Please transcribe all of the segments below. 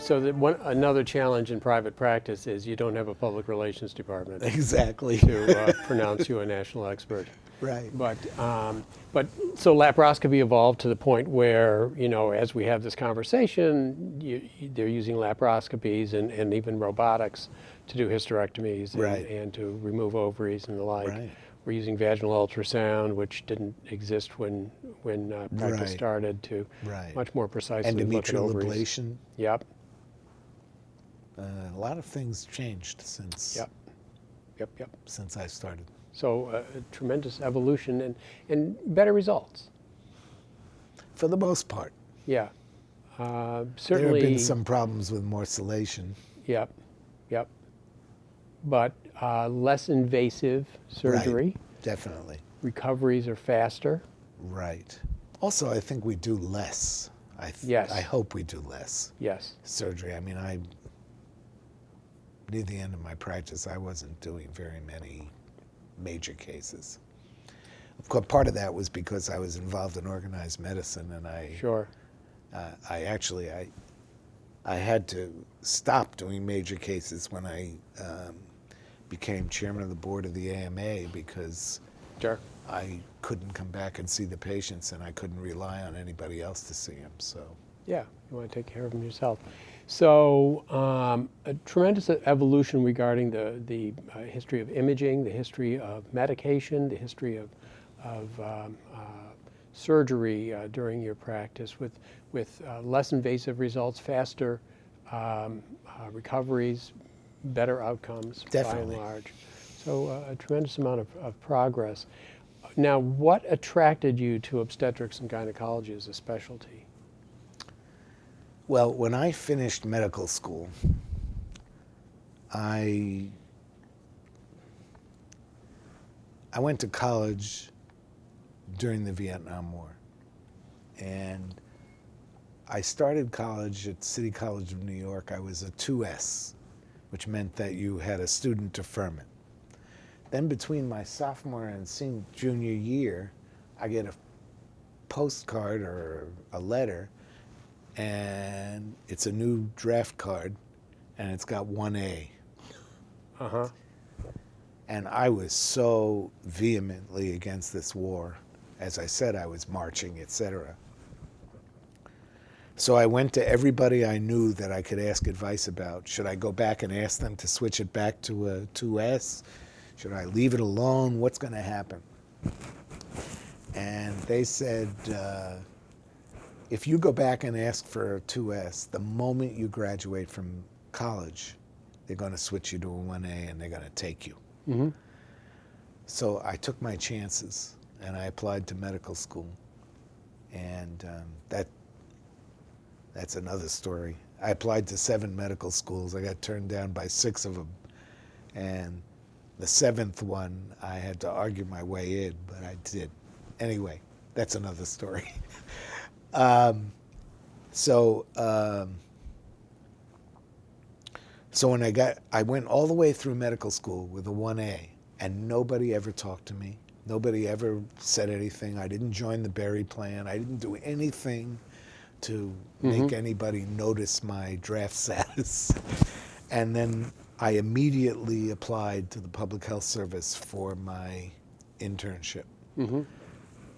So another challenge in private practice is you don't have a public relations department Exactly. to pronounce you a national expert. Right. But so laparoscopy evolved to the point where, as we have this conversation, they're using laparoscopies and even robotics to do hysterectomies Right. and to remove ovaries and the like. Right. We're using vaginal ultrasound, which didn't exist when practice Right. started, to Right. much more precisely look at Endometrial ovaries. ablation. Yep. A lot of things changed since Yep. since I started. So a tremendous evolution and better results. For the most part. Yeah. There Certainly. have been some problems with morcellation. Yep. But less invasive surgery. Right. Definitely. Recoveries are faster. Right. Also, I think we do less. Yes. I hope we do less Yes. surgery. I mean, near the end of my practice, I wasn't doing very many major cases. Of course, part of that was because I was involved in organized medicine, and Sure. I had to stop doing major cases when I became chairman of the board of the AMA, because Sure. I couldn't come back and see the patients, and I couldn't rely on anybody else to see them. So Yeah, you want to take care of them yourself. So a tremendous evolution regarding the history of imaging, the history of medication, the history of surgery during your practice with less invasive results, faster recoveries, better outcomes Definitely. by and large. So a tremendous amount of progress. Now, what attracted you to obstetrics and gynecology as a specialty? Well, when I finished medical school, I went to college during the Vietnam War, and I started college at City College of New York. I was a 2S, which meant that you had a student deferment. Then between my sophomore and junior year, I get a postcard or a letter, and it's a new draft card, and it's got 1A. Uh-huh. And I was so vehemently against this war. As I said, I was marching, etc. So I went to everybody I knew that I could ask advice about. Should I go back and ask them to switch it back to a 2S? Should I leave it alone? What's going to happen? And they said, if you go back and ask for a 2S, the moment you graduate from college, they're going to switch you to a 1A and they're going to take you. Mm-hmm. So I took my chances and I applied to medical school. And that's another story. I applied to 7 medical schools. I got turned down by 6 of them. And the 7th one, I had to argue my way in, but I did. Anyway, that's another story. So when I went all the way through medical school with a 1A, and nobody ever talked to me. Nobody ever said anything. I didn't join the Berry plan. I didn't do anything to make anybody notice my draft status. And then I immediately applied to the Public Health Service for my internship. Mm-hmm.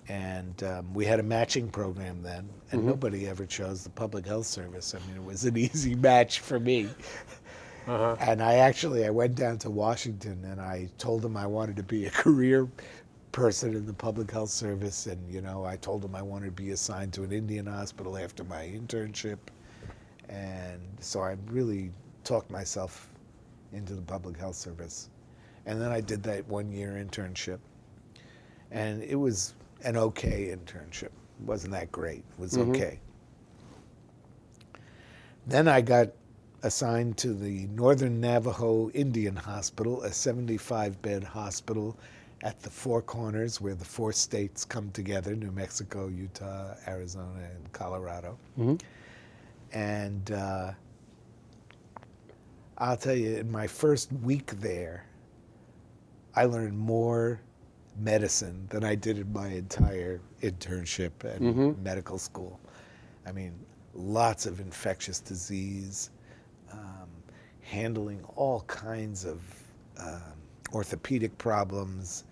And we had a matching program then, and nobody ever chose the Public Health Service. I mean, it was an easy match for me. Uh-huh. And I went down to Washington and I told them I wanted to be a career person in the Public Health Service. And, I told them I wanted to be assigned to an Indian hospital after my internship. And so I really talked myself into the Public Health Service. And then I did that 1-year internship. And it was an okay internship. It wasn't that great. It was okay. Then I got assigned to the Northern Navajo Indian Hospital, a 75-bed hospital at the Four Corners where the 4 states come together, New Mexico, Utah, Arizona, and Colorado. Mm-hmm. And I'll tell you, in my first week there, I learned more medicine than I did in my entire internship and medical school. I mean, lots of infectious disease, handling all kinds of orthopedic problems,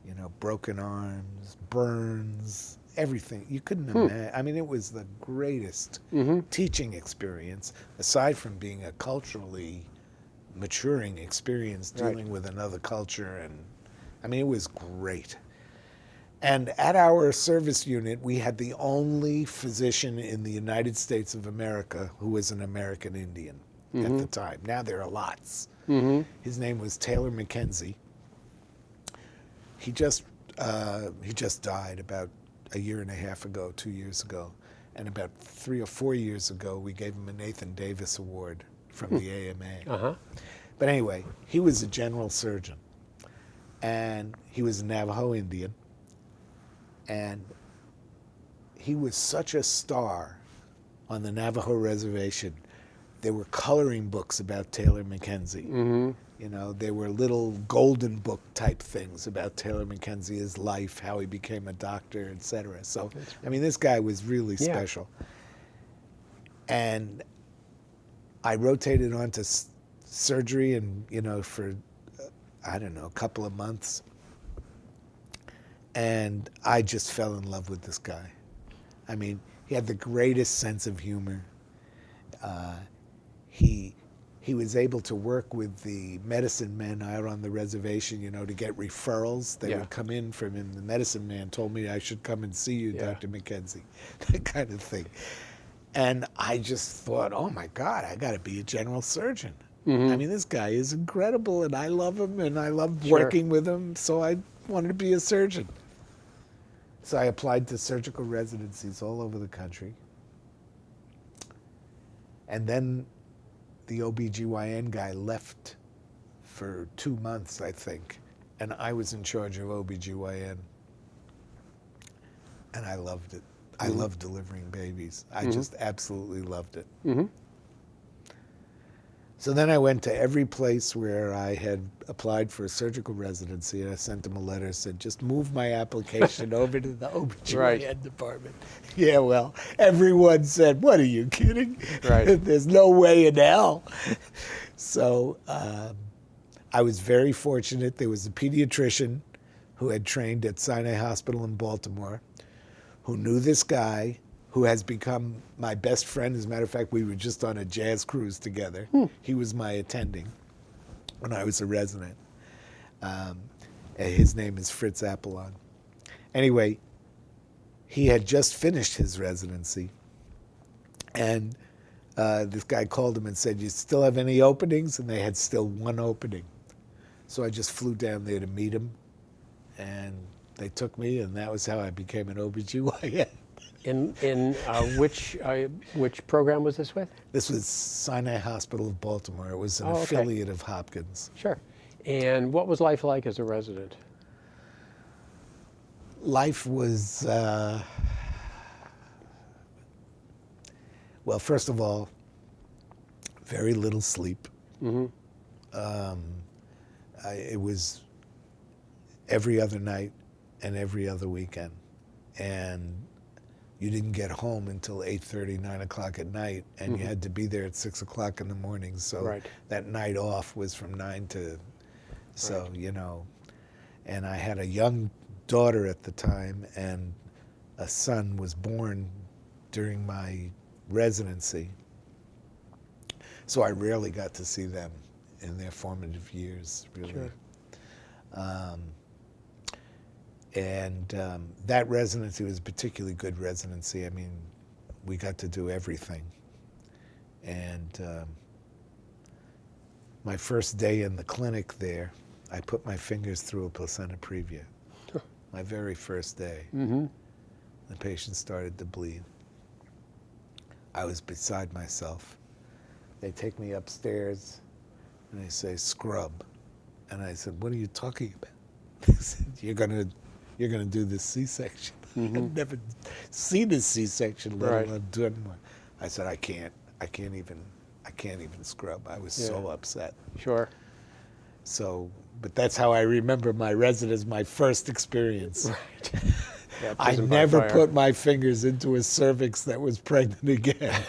you know, broken arms, burns, everything. You couldn't imagine. I mean, it was the greatest teaching experience, aside from being a culturally maturing experience dealing with another culture. And I mean, it was great. And at our service unit, we had the only physician in the United States of America who was an American Indian at the time. Now there are lots. His name was Taylor Mackenzie. He just died about a year and a half ago, 2 years ago. And about 3 or 4 years ago, we gave him a Nathan Davis Award from the AMA. But anyway, he was a general surgeon. And he was a Navajo Indian. And he was such a star on the Navajo reservation. There were coloring books about Taylor Mackenzie. You know, there were little golden book type things about Taylor Mackenzie, his life, how he became a doctor, etc. So, I mean, this guy was really special. And I rotated onto surgery, and you know, for I don't know, a couple of months. And I just fell in love with this guy. I mean, he had the greatest sense of humor. He was able to work with the medicine men out on the reservation, you know, to get referrals. They would come in from him. The medicine man told me I should come and see you, Dr. Mackenzie, that kind of thing. And I just thought, oh my God, I got to be a general surgeon. I mean, this guy is incredible, and I love him, and I love working with him, so I wanted to be a surgeon. So I applied to surgical residencies all over the country. And then the OBGYN guy left for 2 months, I think, and I was in charge of OBGYN. And I loved it. I love delivering babies. I just absolutely loved it. So then I went to every place where I had applied for a surgical residency, and I sent them a letter, said, just move my application over to the OBGYN department. Yeah, well, everyone said, what, are you kidding? There's no way in hell. So I was very fortunate. There was a pediatrician who had trained at Sinai Hospital in Baltimore, who knew this guy, who has become my best friend. As a matter of fact, we were just on a jazz cruise together. He was my attending when I was a resident. His name is Fritz Apollon. Anyway, he had just finished his residency, and this guy called him and said, you still have any openings? And they had still one opening. So I just flew down there to meet him, and they took me, and that was how I became an OBGYN. In which program was this with? This was Sinai Hospital of Baltimore. It was an affiliate of Hopkins. Sure. And what was life like as a resident? Life was, well, first of all, very little sleep. It was every other night and every other weekend. And you didn't get home until 8:30, 9 o'clock at night, and you had to be there at 6 o'clock in the morning. So that night off was from 9 to, so, you know. And I had a young daughter at the time, and a son was born during my residency. So I rarely got to see them in their formative years, really. And that residency was a particularly good residency. I mean, we got to do everything. And my first day in the clinic there, I put my fingers through a placenta previa. My very first day. The patient started to bleed. I was beside myself. They take me upstairs, and they say, scrub. And I said, what are you talking about? They said, you're gonna do this C-section. I've never seen a C-section, let alone done one. I said, I can't even scrub. I was so upset. So, but that's how I remember my residence, my first experience. I never put my fingers into a cervix that was pregnant again.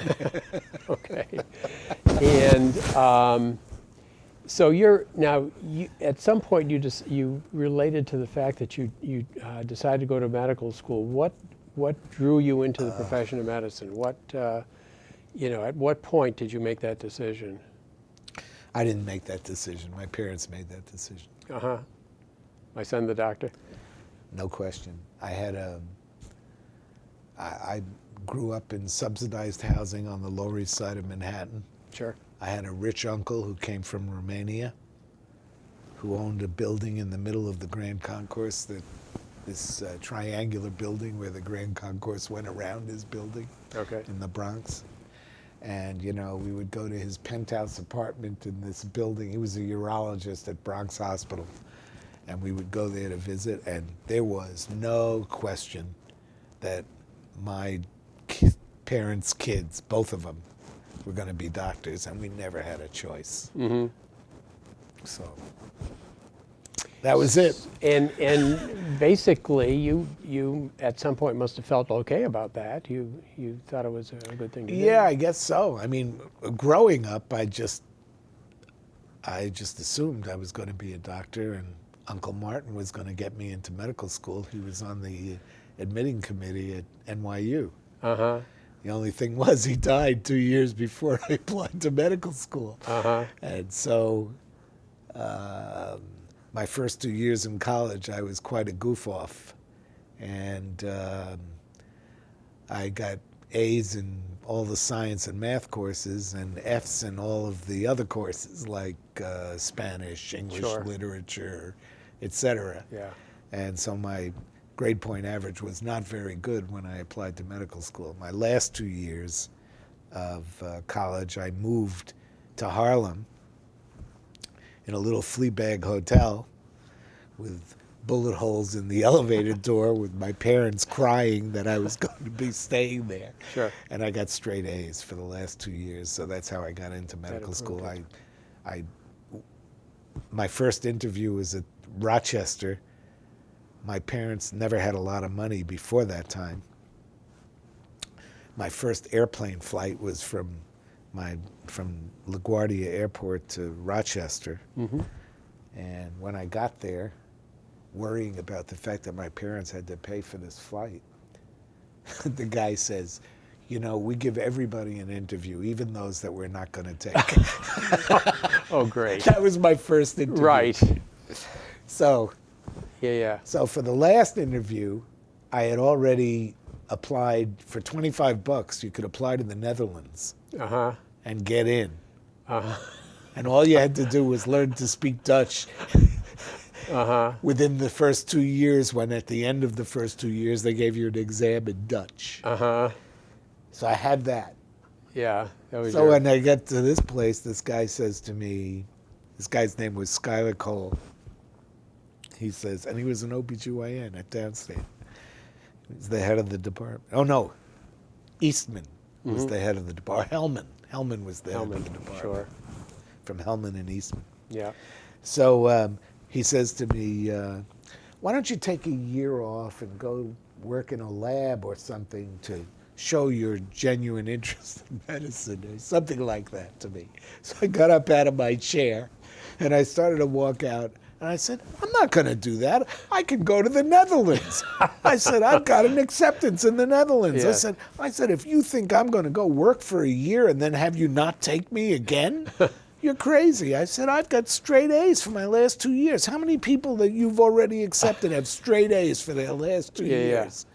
And So you're now. At some point, you related to the fact that you decided to go to medical school. What drew you into the profession of medicine? At what point did you make that decision? I didn't make that decision. My parents made that decision. My son, the doctor. No question. I grew up in subsidized housing on the Lower East Side of Manhattan. Sure. I had a rich uncle who came from Romania, who owned a building in the middle of the Grand Concourse, this triangular building where the Grand Concourse went around his building in the Bronx. And, we would go to his penthouse apartment in this building. He was a urologist at Bronx Hospital. And we would go there to visit, and there was no question that my parents' kids, both of them, were going to be doctors, and we never had a choice. So that was it. And basically, you at some point must have felt okay about that. You thought it was a good thing to do. Yeah, I guess so. I mean, growing up, I just assumed I was going to be a doctor, and Uncle Martin was going to get me into medical school. He was on the admitting committee at NYU. The only thing was he died 2 years before I applied to medical school. And so my first 2 years in college, I was quite a goof-off. And I got A's in all the science and math courses and F's in all of the other courses like Spanish, English literature, etc. Yeah. And so my grade point average was not very good when I applied to medical school. My last 2 years of college, I moved to Harlem in a little flea bag hotel with bullet holes in the elevator door, with my parents crying that I was going to be staying there. Sure. And I got straight A's for the last 2 years, so that's how I got into medical school. My first interview was at Rochester. My parents never had a lot of money before that time. My first airplane flight was from LaGuardia Airport to Rochester. And when I got there, worrying about the fact that my parents had to pay for this flight, the guy says, we give everybody an interview, even those that we're not going to take. Oh, great. That was my first interview. Right. So, Yeah. so for the last interview, I had already applied for $25. You could apply to the Netherlands and get in. And all you had to do was learn to speak Dutch within the first 2 years, when at the end of the first 2 years, they gave you an exam in Dutch. So I had that. Yeah. So when I get to this place, this guy says to me, this guy's name was Skylar Cole. He says, and he was an OBGYN at Downstate. He was the head of the department. Oh, no. Eastman was the head of the department. Hellman was the head of the department. Sure. From Hellman and Eastman. Yeah. So he says to me, why don't you take a year off and go work in a lab or something to show your genuine interest in medicine, or something like that to me. So I got up out of my chair and I started to walk out. And I said, I'm not going to do that. I can go to the Netherlands. I said, I've got an acceptance in the Netherlands. Yeah. I said, if you think I'm going to go work for a year and then have you not take me again, you're crazy. I said, I've got straight A's for my last 2 years. How many people that you've already accepted have straight A's for their last 2 years?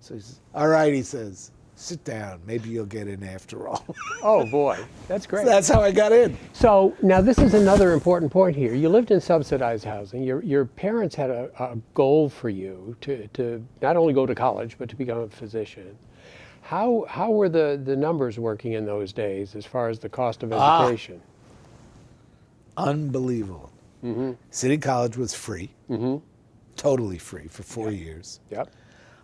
So he says, all right, he says, sit down. Maybe you'll get in after all. Oh, boy. That's great. So that's how I got in. So now this is another important point here. You lived in subsidized housing. Your parents had a goal for you to not only go to college, but to become a physician. How were the numbers working in those days as far as the cost of education? Unbelievable. City College was free, totally free for 4 years. Yep.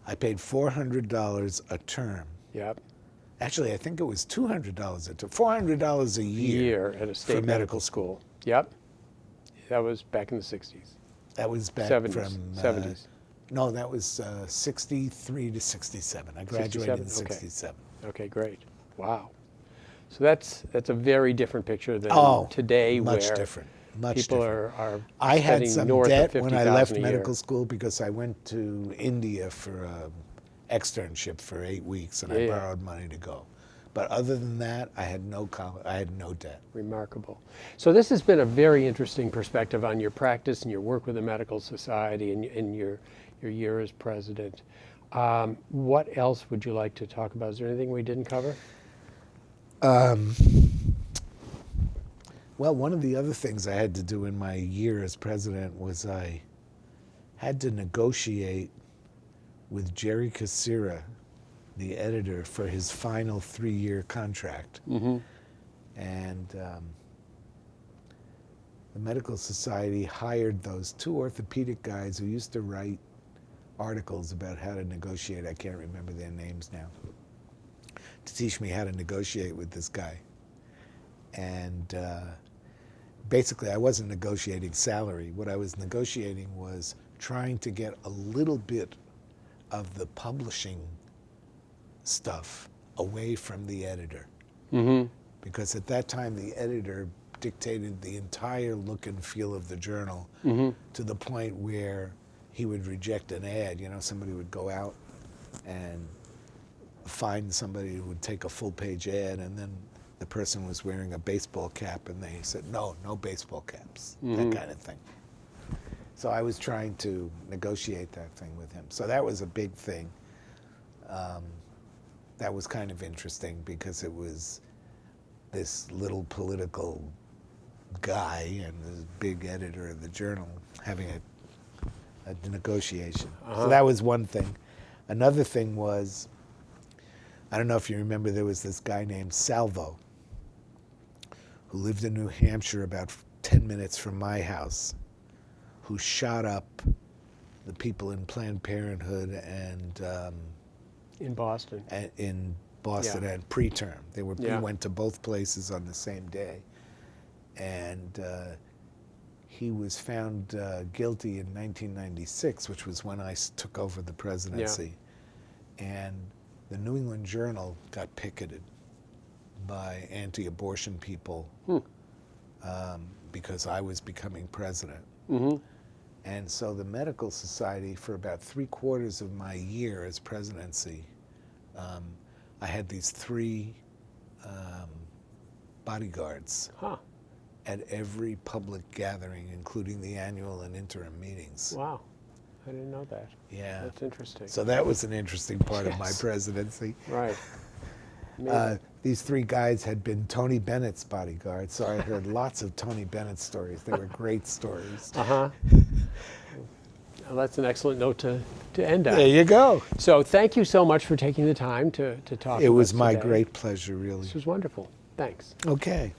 I paid $400 a term. Yep. Actually, I think it was $200 a term, $400 a year At a state medical school. Yep. That was back in the 60s. That was back 70s. from 70s. No, that was 63 to 67. I graduated in 67, okay. 67. Okay, great. Wow. So that's a very different picture than today, much where different. Much people different. are I had spending some north debt of when I left $50,000 a year. medical school because I went to India for an externship for 8 weeks, and I borrowed money to go. But other than that, I had no debt. Remarkable. So this has been a very interesting perspective on your practice and your work with the Medical Society and your year as president. What else would you like to talk about? Is there anything we didn't cover? Well, one of the other things I had to do in my year as president was I had to negotiate with Jerry Cassira, the editor, for his final 3-year contract. Mm-hmm. And the Medical Society hired those 2 orthopedic guys who used to write articles about how to negotiate. I can't remember their names now. To teach me how to negotiate with this guy. And basically, I wasn't negotiating salary. What I was negotiating was trying to get a little bit of the publishing stuff away from the editor. Mm-hmm. Because at that time, the editor dictated the entire look and feel of the journal, to the point where he would reject an ad. You know, somebody would go out and find somebody who would take a full-page ad, and then the person was wearing a baseball cap, and they said, no baseball caps, that kind of thing. So I was trying to negotiate that thing with him. So that was a big thing. That was kind of interesting because it was this little political guy and this big editor of the journal having a negotiation. So that was one thing. Another thing was, I don't know if you remember, there was this guy named Salvo who lived in New Hampshire about 10 minutes from my house, who shot up the people in Planned Parenthood and In Boston. and preterm. He went to both places on the same day, and he was found guilty in 1996, which was when I took over the presidency, and the New England Journal got picketed by anti-abortion people because I was becoming president. Mm-hmm. And so the Medical Society, for about 3/4 of my year as presidency, I had these 3 bodyguards at every public gathering, including the annual and interim meetings. Wow. I didn't know that. Yeah. That's interesting. So that was an interesting part of my presidency. Right. These 3 guys had been Tony Bennett's bodyguards, so I heard lots of Tony Bennett stories. They were great stories. Uh-huh. Well, that's an excellent note to end on. There you go. So thank you so much for taking the time to talk. It was with us my today. great pleasure, really. This was wonderful. Thanks. Okay.